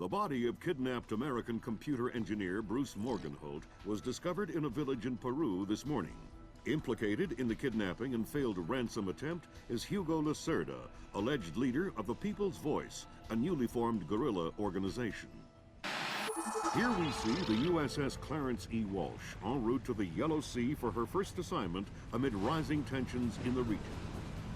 The body of kidnapped American computer engineer Bruce Morgenholt was discovered in a village in Peru this morning. Implicated in the kidnapping and failed ransom attempt is Hugo Lacerda, alleged leader of the People's Voice, a newly formed guerrilla organization. Here we see the USS Clarence E. Walsh en route to the Yellow Sea for her first assignment amid rising tensions in the region.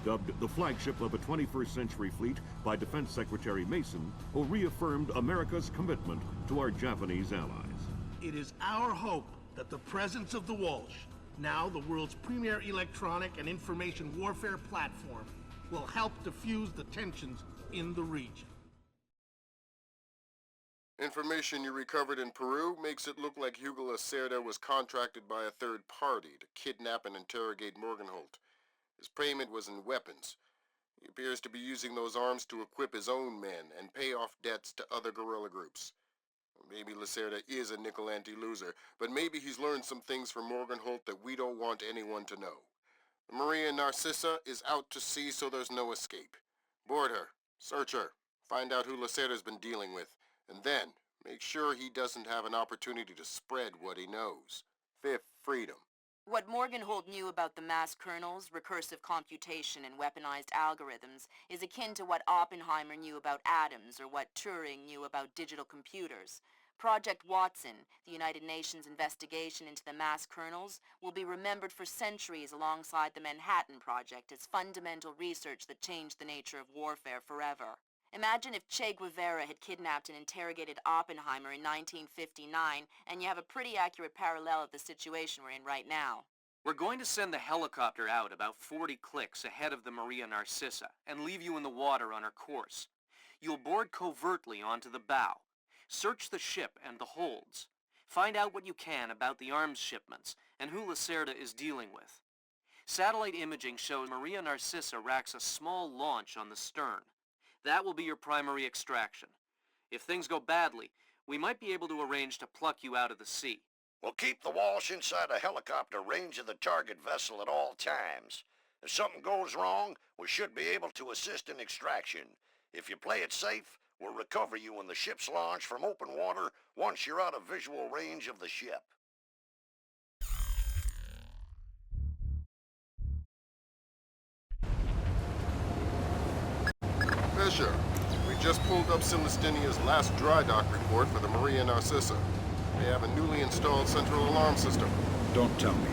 Dubbed the flagship of a 21st century fleet by Defense Secretary Mason, who reaffirmed America's commitment to our Japanese allies. It is our hope that the presence of the Walsh, now the world's premier electronic and information warfare platform, will help diffuse the tensions in the region. Information you recovered in Peru makes it look like Hugo Lacerda was contracted by a third party to kidnap and interrogate Morgenholt. His payment was in weapons. He appears to be using those arms to equip his own men and pay off debts to other guerrilla groups. Maybe Lacerda is a nickel anti-loser, but maybe he's learned some things from Morgenholt that we don't want anyone to know. The Maria Narcissa is out to sea, so there's no escape. Board her, search her, find out who Lacerda's been dealing with, and then make sure he doesn't have an opportunity to spread what he knows. Fifth freedom. What Morgenholt knew about the mass kernels, recursive computation, and weaponized algorithms is akin to what Oppenheimer knew about atoms or what Turing knew about digital computers. Project Watson, the United Nations investigation into the mass kernels, will be remembered for centuries alongside the Manhattan Project as fundamental research that changed the nature of warfare forever. Imagine if Che Guevara had kidnapped and interrogated Oppenheimer in 1959, and you have a pretty accurate parallel of the situation we're in right now. We're going to send the helicopter out about 40 clicks ahead of the Maria Narcissa and leave you in the water on her course. You'll board covertly onto the bow. Search the ship and the holds. Find out what you can about the arms shipments and who Lacerda is dealing with. Satellite imaging shows Maria Narcissa racks a small launch on the stern. That will be your primary extraction. If things go badly, we might be able to arrange to pluck you out of the sea. We'll keep the Walsh inside a helicopter range of the target vessel at all times. If something goes wrong, we should be able to assist in extraction. If you play it safe, we'll recover you when the ship's launched from open water once you're out of visual range of the ship. Fisher, we just pulled up Celestinia's last dry dock report for the Maria Narcissa. They have a newly installed central alarm system. Don't tell me.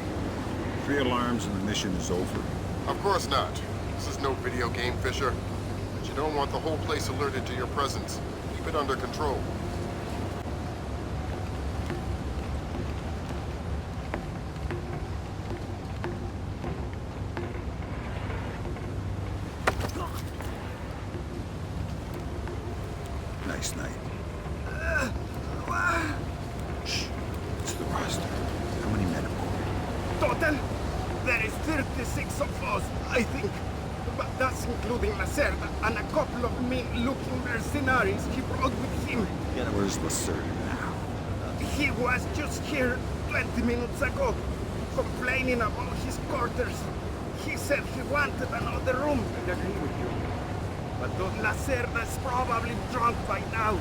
3 alarms and the mission is over. Of course not. This is no video game, Fisher. But you don't want the whole place alerted to your presence. Keep it under control. Nice night. Shh. It's the roster. How many men aboard? Total? There is 36 of us, I think. But that's including Lacerda and a couple of mean-looking mercenaries he brought with him. Where's Lacerda now? He was just here 20 minutes ago, complaining about his quarters. He said he wanted another room. I agree with you. But Lacerda's probably drunk by now.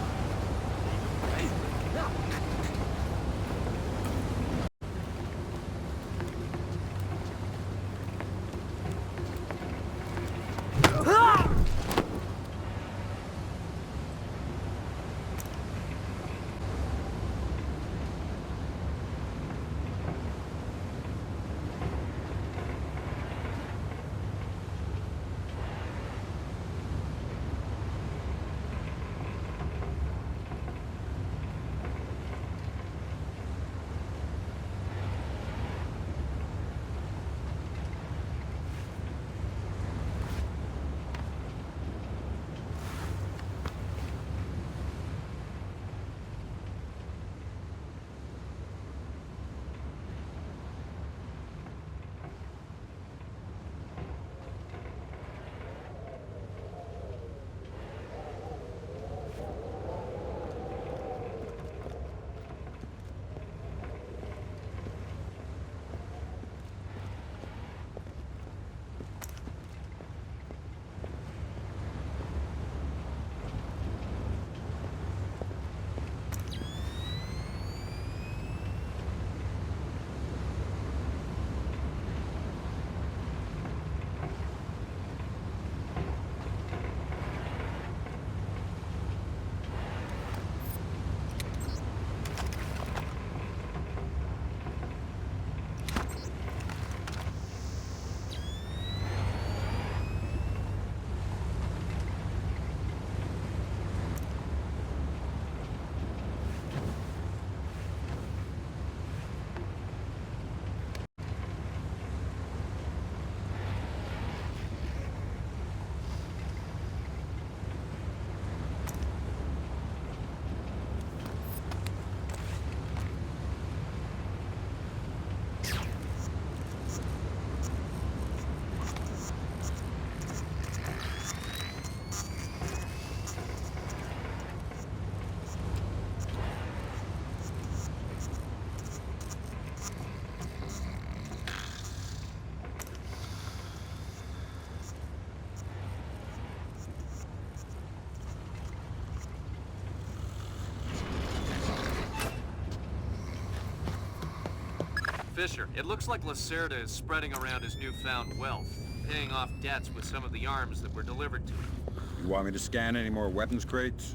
Fisher, it looks like Lacerda is spreading around his newfound wealth, paying off debts with some of the arms that were delivered to him. You want me to scan any more weapons crates?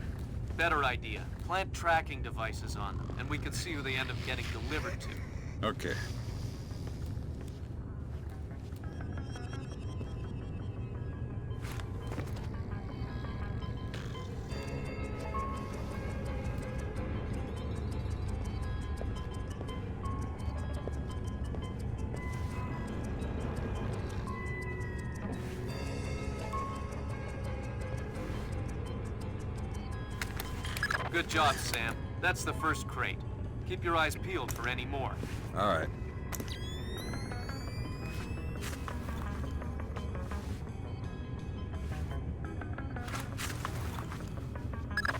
Better idea. Plant tracking devices on them, and we can see who they end up getting delivered to. Okay. Good job, Sam. That's the first crate. Keep your eyes peeled for any more. All right.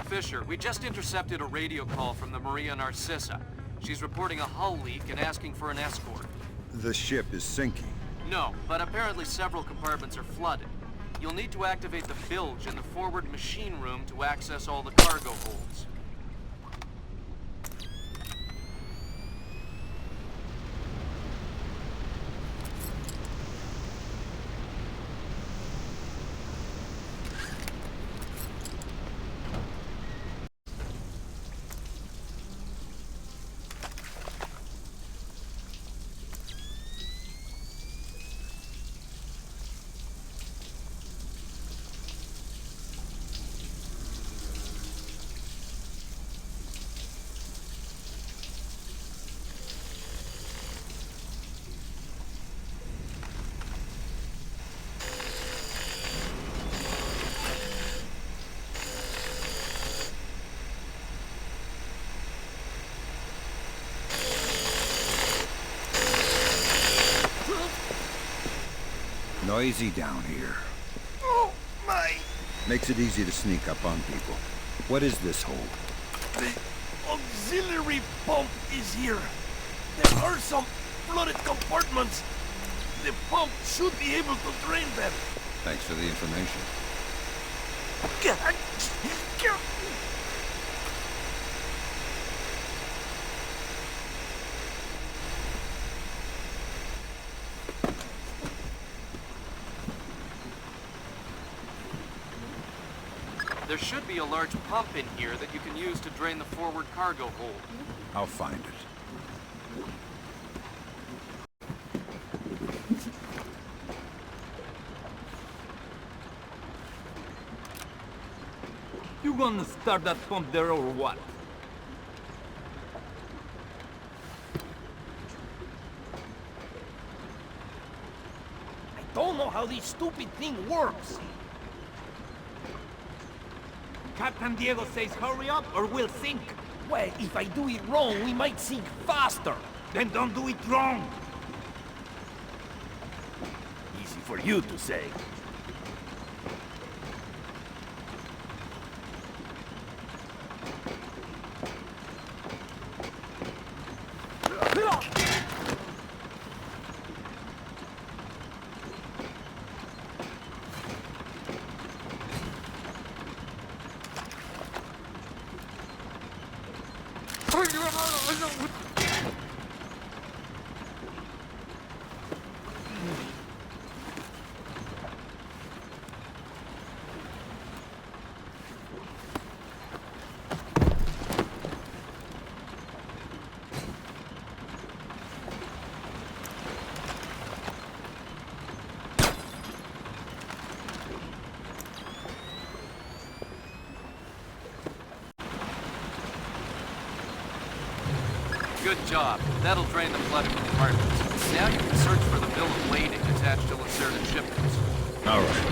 Fisher, we just intercepted a radio call from the Maria Narcissa. She's reporting a hull leak and asking for an escort. The ship is sinking. No, but apparently several compartments are flooded. You'll need to activate the bilge in the forward machine room to access all the cargo holds. Noisy down here. Oh, my! Makes it easy to sneak up on people. What is this hole? The auxiliary pump is here. There are some flooded compartments. The pump should be able to drain them. Thanks for the information. There should be a large pump in here that you can use to drain the forward cargo hold. I'll find it. You gonna start that pump there or what? I don't know how this stupid thing works. Captain Diego says hurry up or we'll sink. Well, if I do it wrong, we might sink faster. Then don't do it wrong. Easy for you to say. Good job. That'll drain the flooded compartments. Now you can search for the bill of lading attached to Lacerda shipments. All right.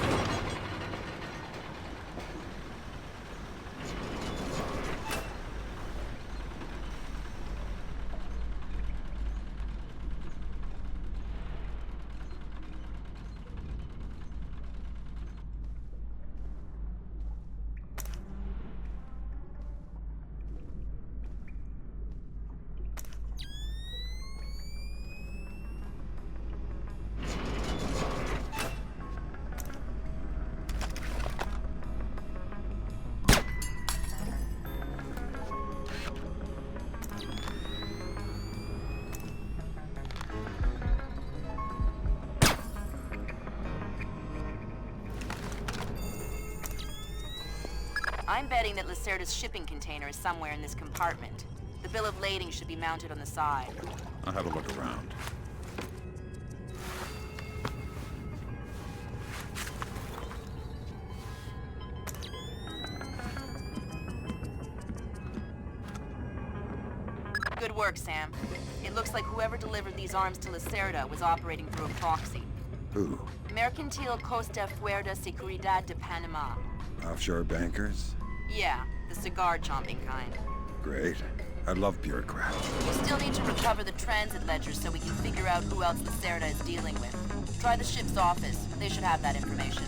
I'm betting that Lacerda's shipping container is somewhere in this compartment. The bill of lading should be mounted on the side. I'll have a look around. Good work, Sam. It looks like whoever delivered these arms to Lacerda was operating through a proxy. Who? Mercantil Costa Fuerza Seguridad de Panama. Offshore bankers? Yeah, the cigar-chomping kind. Great. I love bureaucrats. We'll still need to recover the transit ledger so we can figure out who else Lacerda is dealing with. Try the ship's office. They should have that information.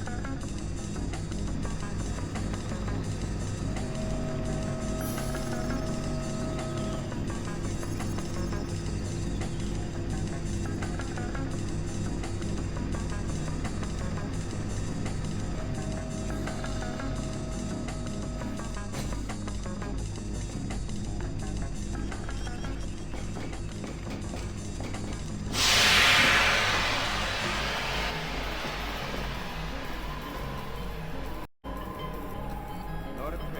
Not a trace.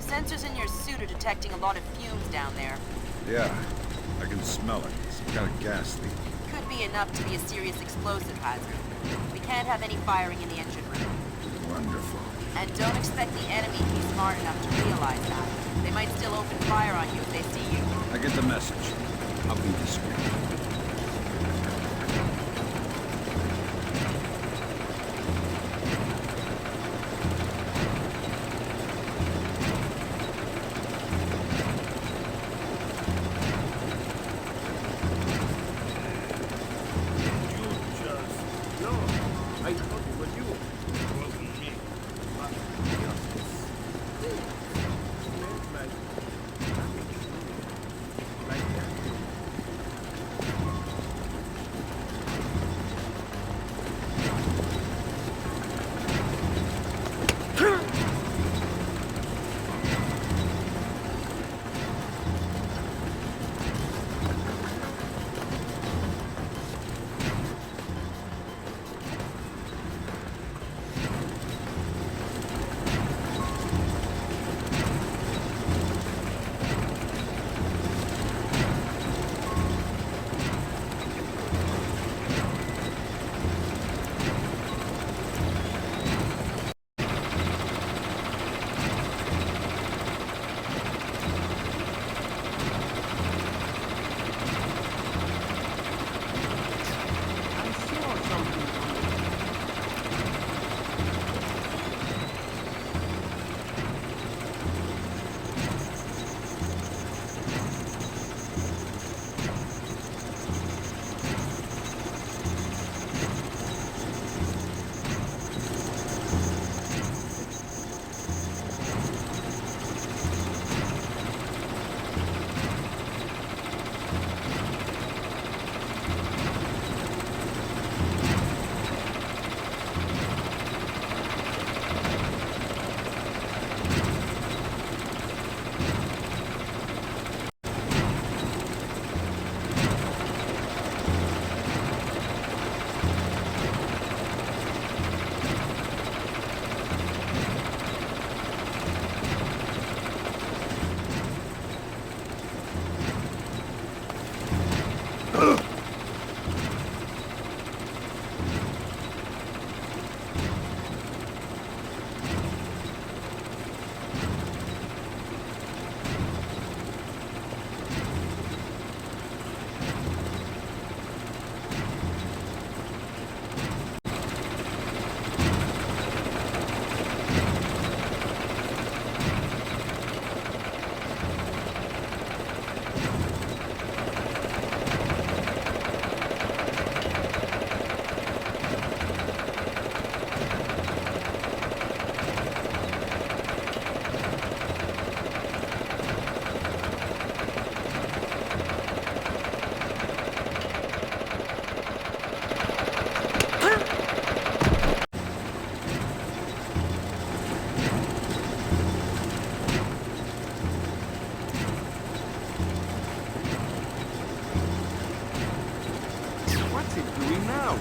Sensors in your suit are detecting a lot of fumes down there. Yeah, I can smell it. Some kind of gas leak. Could be enough to be a serious explosive hazard. We can't have any firing in the engine room. Wonderful. And don't expect the enemy to be smart enough to realize that. They might still open fire on you if they see you. I get the message. I'll be discreet. No, I thought it was you. It wasn't me. Like that. I saw something. it doing now?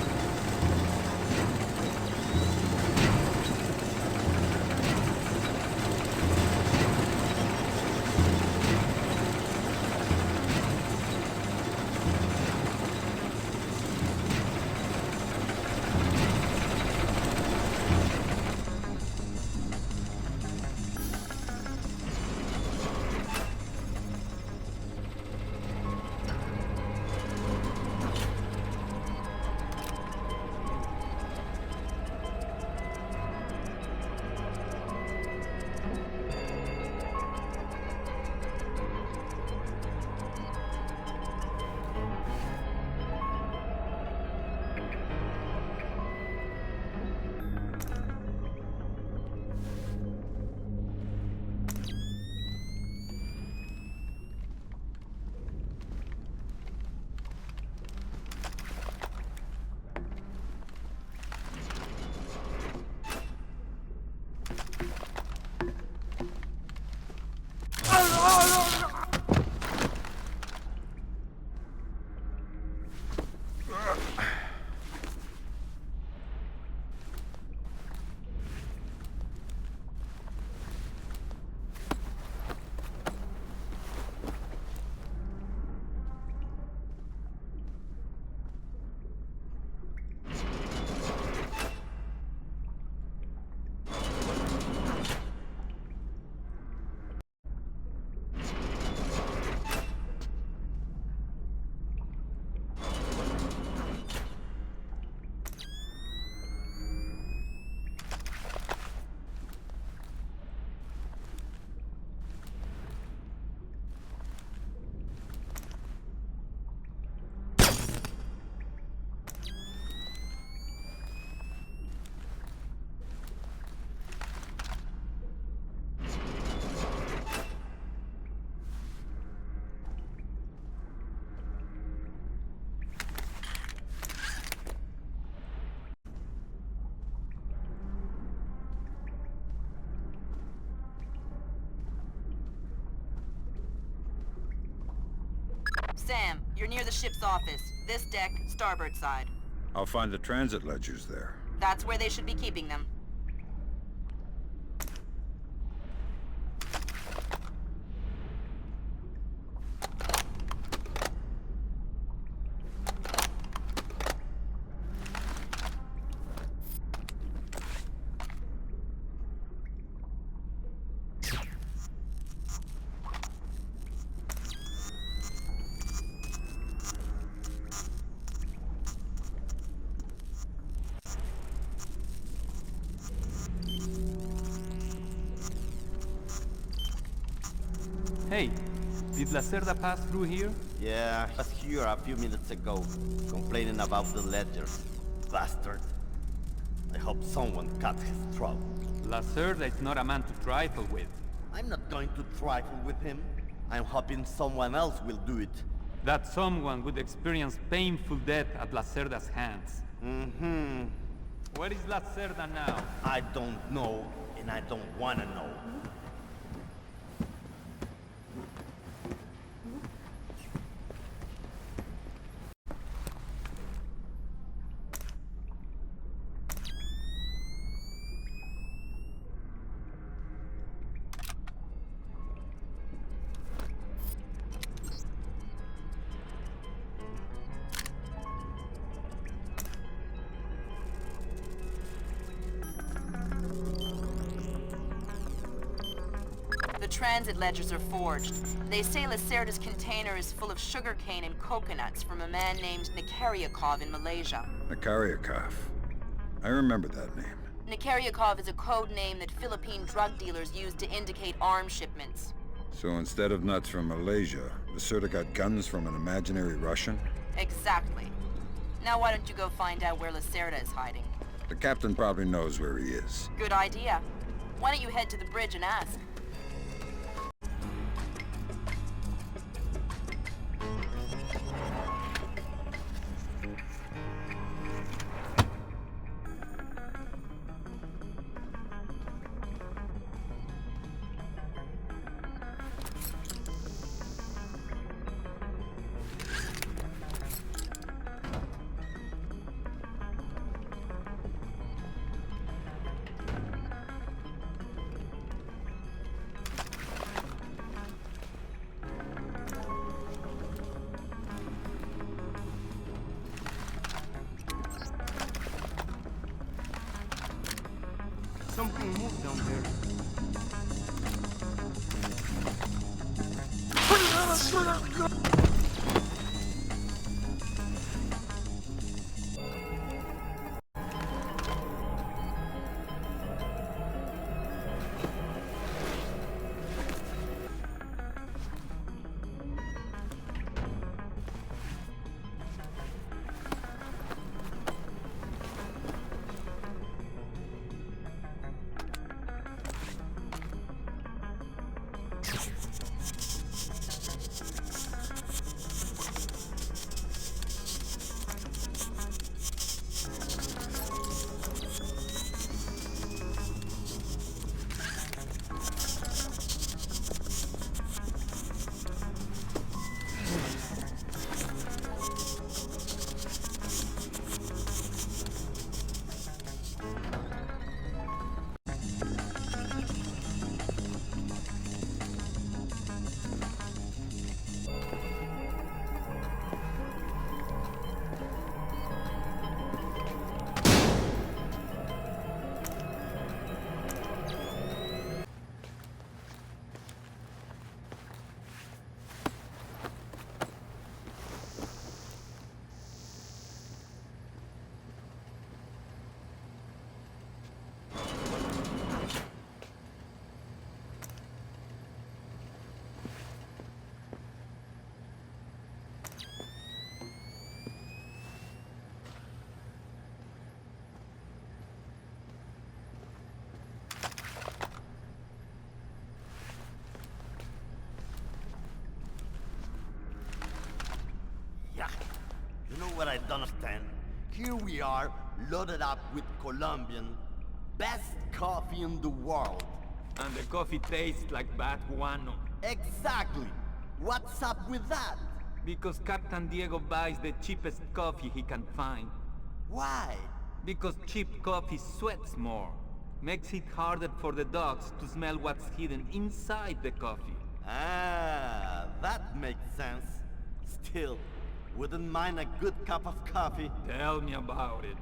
Sam, you're near the ship's office. This deck, starboard side. I'll find the transit ledgers there. That's where they should be keeping them. Hey, did Lacerda pass through here? Yeah, he was here a few minutes ago, complaining about the ledgers. Bastard. I hope someone cut his throat. Lacerda is not a man to trifle with. I'm not going to trifle with him. I'm hoping someone else will do it. That someone would experience painful death at Lacerda's hands. Mm-hmm. Where is Lacerda now? I don't know, and I don't want to know. The transit ledgers are forged. They say Lacerda's container is full of sugarcane and coconuts from a man named Nikaryakov in Malaysia. Nikaryakov. I remember that name. Nikaryakov is a code name that Philippine drug dealers use to indicate arms shipments. So instead of nuts from Malaysia, Lacerda got guns from an imaginary Russian? Exactly. Now why don't you go find out where Lacerda is hiding? The captain probably knows where he is. Good idea. Why don't you head to the bridge and ask? can move down there. You know what I don't understand? Here we are, loaded up with Colombian, best coffee in the world. And the coffee tastes like bad guano. Exactly! What's up with that? Because Captain Diego buys the cheapest coffee he can find. Why? Because cheap coffee sweats more. Makes it harder for the dogs to smell what's hidden inside the coffee. Ah, that makes sense. Still, wouldn't mind a good cup of coffee. Tell me about it.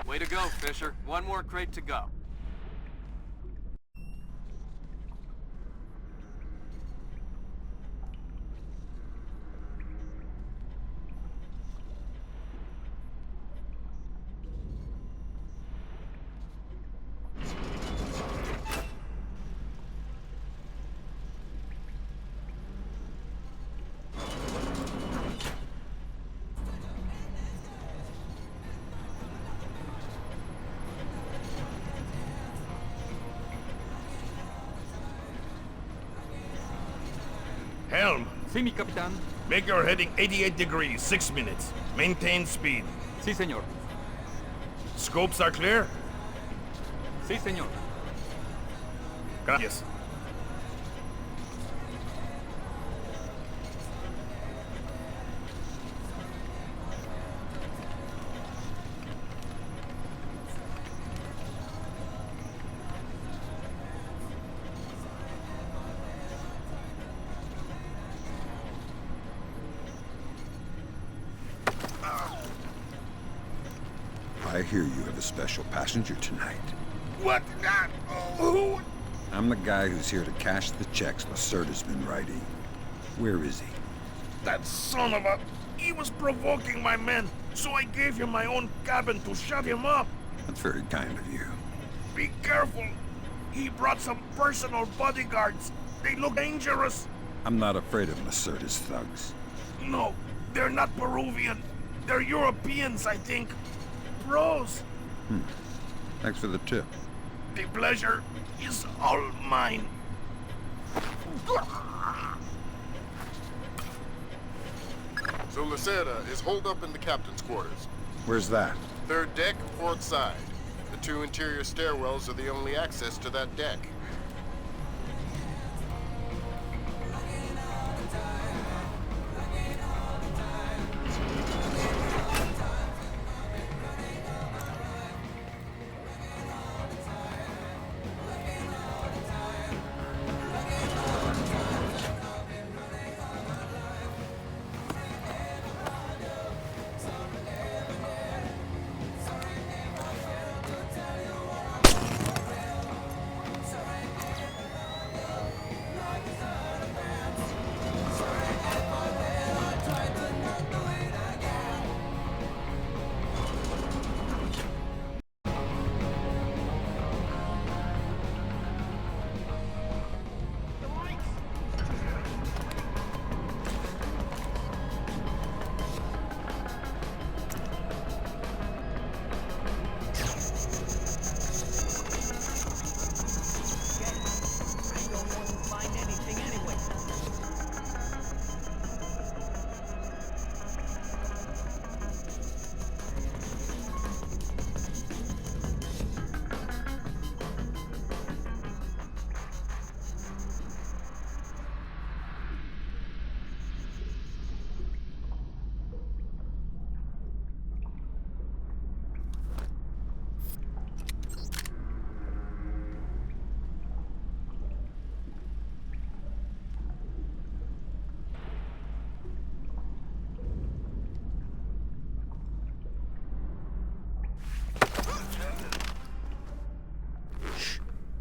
Way to go, Fisher. One more crate to go. Helm, Sí, mi capitán. make your heading 88 degrees, 6 minutes. Maintain speed. Sí, señor. Scopes are clear? Sí, señor. Gracias. I hear you have a special passenger tonight. What? Who? I'm the guy who's here to cash the checks Lacerda's been writing. Where is he? That son of a... He was provoking my men, so I gave him my own cabin to shut him up. That's very kind of you. Be careful. He brought some personal bodyguards. They look dangerous. I'm not afraid of Lacerda's thugs. No, they're not Peruvian. They're Europeans, I think. Bros. Thanks for the tip. The pleasure is all mine. So Lacerda is holed up in the captain's quarters. Where's that? Third deck, port side. The two interior stairwells are the only access to that deck.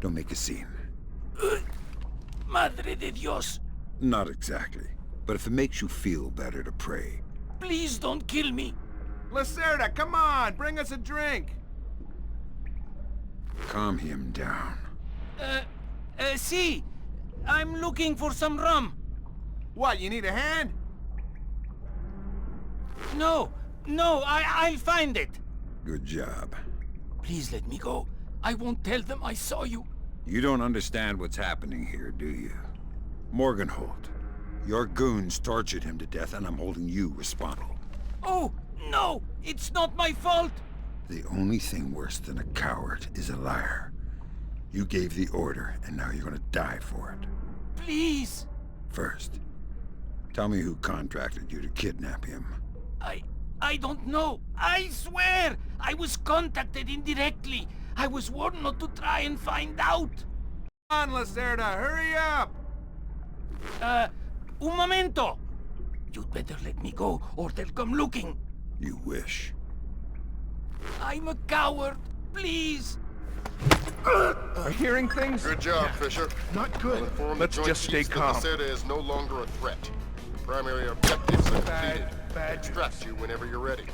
Don't make a scene. Madre de Dios. Not exactly. But if it makes you feel better to pray. Please don't kill me. Lacerda, come on, bring us a drink. Calm him down. See, I'm looking for some rum. What, you need a hand? No, I'll find it. Good job. Please let me go. I won't tell them I saw you. You don't understand what's happening here, do you? Morgenholt, your goons tortured him to death, and I'm holding you responsible. Oh, no! It's not my fault! The only thing worse than a coward is a liar. You gave the order, and now you're gonna die for it. Please! First, tell me who contracted you to kidnap him. I don't know. I swear! I was contacted indirectly. I was warned not to try and find out. Come on, Lacerda, hurry up! Un momento! You'd better let me go, or they'll come looking. You wish. I'm a coward. Please! Hearing things? Good job, Fisher. Not good. I'll inform the Let's Joint just stay Chiefs that calm. Lacerda is no longer a threat. Primary objectives are completed. bad Extract you whenever you're ready.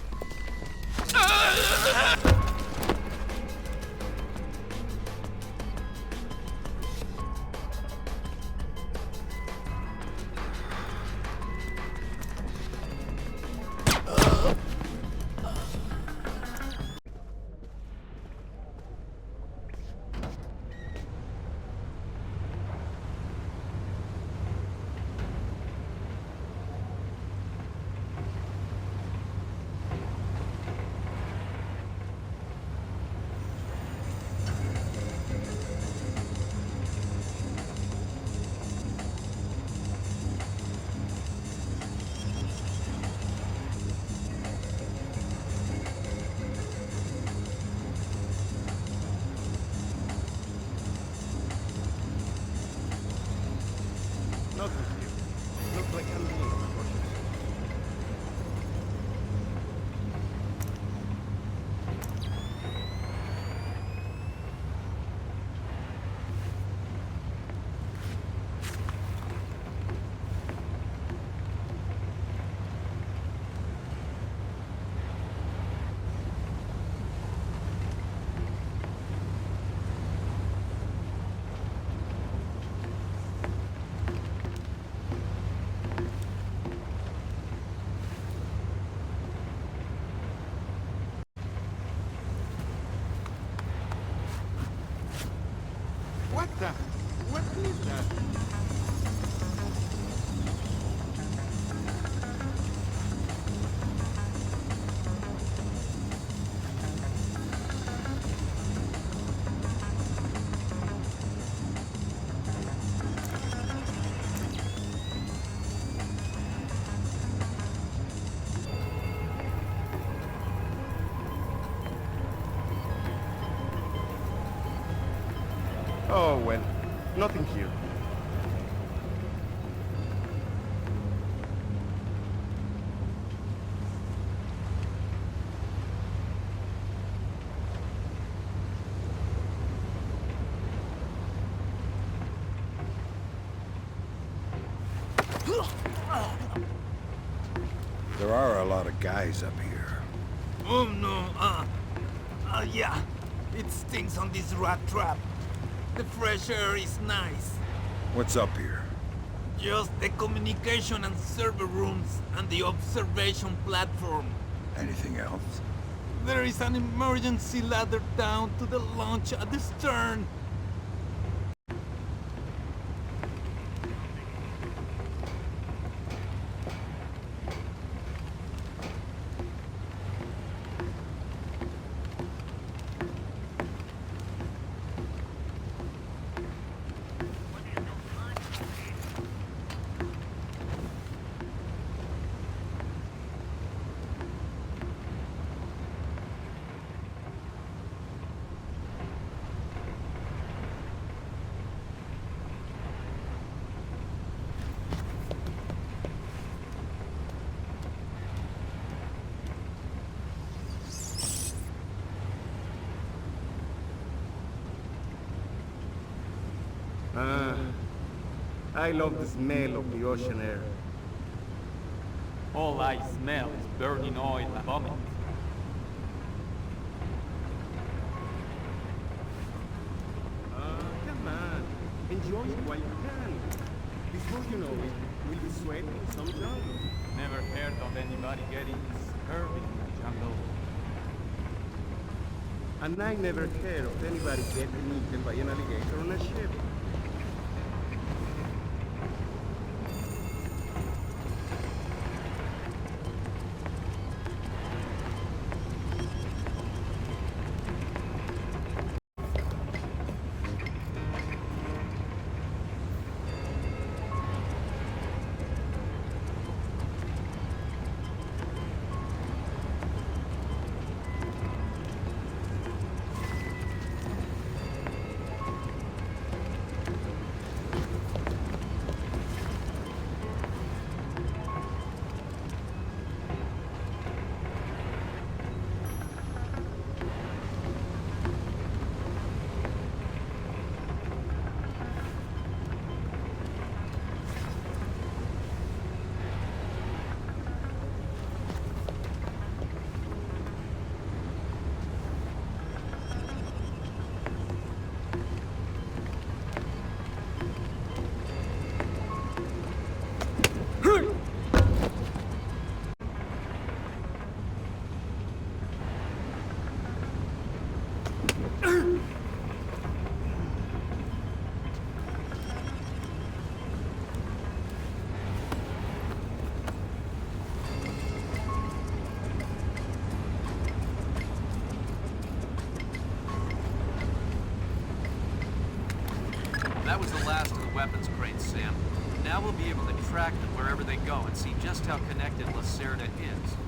Oh, well, nothing here. There are a lot of guys up here. Oh no, yeah. It stinks on this rat trap. The fresh air is nice. What's up here? Just the communication and server rooms and the observation platform. Anything else? There is an emergency ladder down to the launch at the stern. I love the smell of the ocean air. All I smell is burning oil and vomit. Come on. Enjoy it while you can. Before you know it, we'll be sweating some jungle. Never heard of anybody getting scurvy in the jungle. And I never heard of anybody getting eaten by an alligator on a ship. That was the last of the weapons crates, Sam. Now we'll be able to track them wherever they go and see just how connected Lacerda is.